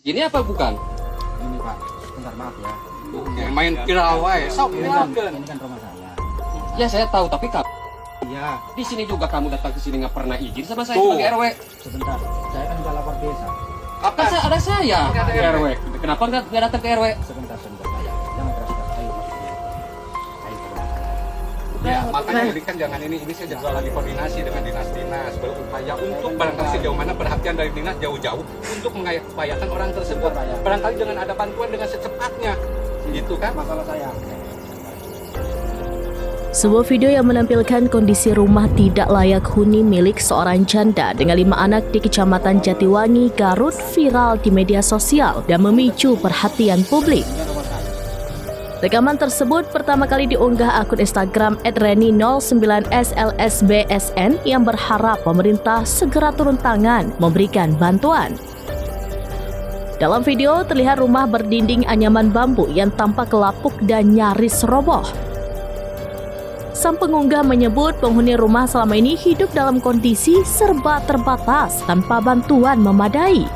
Ini apa bukan? Ini Pak, sebentar maaf ya. Main kirawai, sok Ini kan rumah saya. Ya saya tahu, tapi kamu Iya, di sini juga kamu datang ke sini nggak pernah izin sama saya Tuh. sebagai RW. sebentar. Saya kan udah lapor desa. Kan ada saya Nggak ada ke RW. RW. Kenapa nggak datang ke RW? Sebentar saya. Jangan keras-keras. Ayo masuk dulu. Ayo ke rumah saya. Ya, makanya ini kan jangan ini saya juga lagi koordinasi dengan dinas-dinas berupaya untuk barangkali sejauh mana perhatian dari dinas jauh-jauh untuk mengupayakan orang tersebut. Barangkali dengan ada bantuan dengan secepatnya, gitu kan? Masalah saya. Sebuah video yang menampilkan kondisi rumah tidak layak huni milik seorang janda dengan 5 anak di Kecamatan Jatiwangi, Garut viral di media sosial dan memicu perhatian publik. Rekaman tersebut pertama kali diunggah akun Instagram @reni09slsbsn yang berharap pemerintah segera turun tangan memberikan bantuan. Dalam video terlihat rumah berdinding anyaman bambu yang tampak lapuk dan nyaris roboh. Sang pengunggah menyebut penghuni rumah selama ini hidup dalam kondisi serba terbatas tanpa bantuan memadai.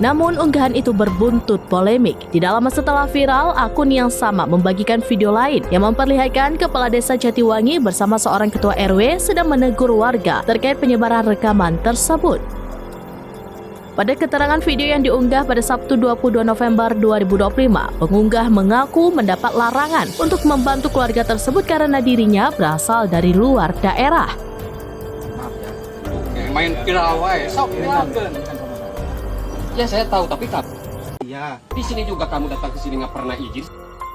Namun unggahan itu berbuntut polemik. Tidak lama setelah viral, akun yang sama membagikan video lain yang memperlihatkan Kepala Desa Jatiwangi bersama seorang ketua RW sedang menegur warga terkait penyebaran rekaman tersebut. Pada keterangan video yang diunggah pada Sabtu 22 November 2025, pengunggah mengaku mendapat larangan untuk membantu keluarga tersebut karena dirinya berasal dari luar daerah. Maaf ya. Main kirawai, sok Ini kan rumah saya. Ya saya tahu, tapi kamu Iya, di sini juga kamu datang ke sini nggak pernah izin.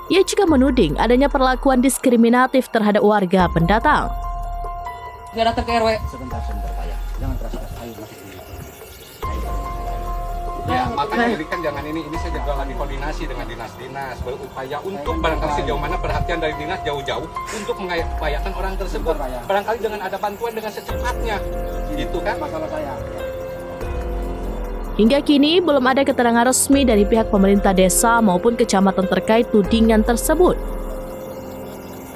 Ia juga menuding adanya perlakuan diskriminatif terhadap warga pendatang. Nggak datang ke RW. sebentar saya. Jangan keras-keras. Ayo masuk dulu. Ayo ke rumah saya. Ya, makanya ini kan jangan ini saya juga lagi koordinasi dengan dinas-dinas berupaya untuk barangkali sejauh mana perhatian dari dinas jauh-jauh untuk mengupayakan orang tersebut. Barangkali dengan ada bantuan dengan secepatnya, gitu kan? Masalah saya. Hingga kini belum ada keterangan resmi dari pihak pemerintah desa maupun kecamatan terkait tudingan tersebut.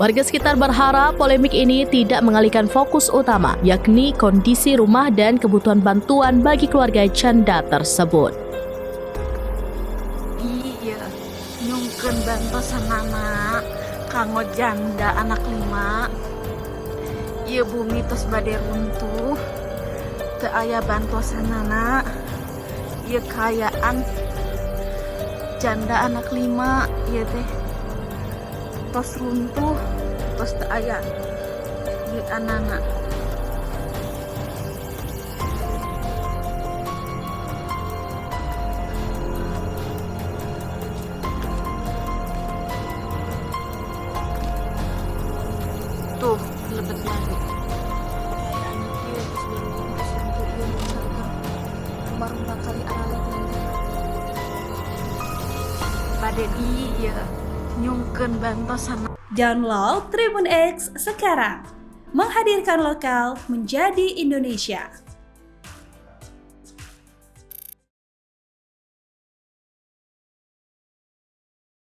Warga sekitar berharap polemik ini tidak mengalihkan fokus utama, yakni kondisi rumah dan kebutuhan bantuan bagi keluarga janda tersebut. Iya, nyungkeun bantosanana kanggo janda anak 5. Ieu bumi tos bade runtuh, teu aya bantosanana. Ieu kayaan janda anak 5 ieu teh tos runtuh, tos teu aya ieu anana. Tuh, lebet lagi. Kayaan ieu geus beruang geus runtuh ieu misalkan rumah-rumah kali alit nanti. Bade ieu nyungkeun bantosan. Download Tribun X sekarang. Menghadirkan lokal menjadi Indonesia.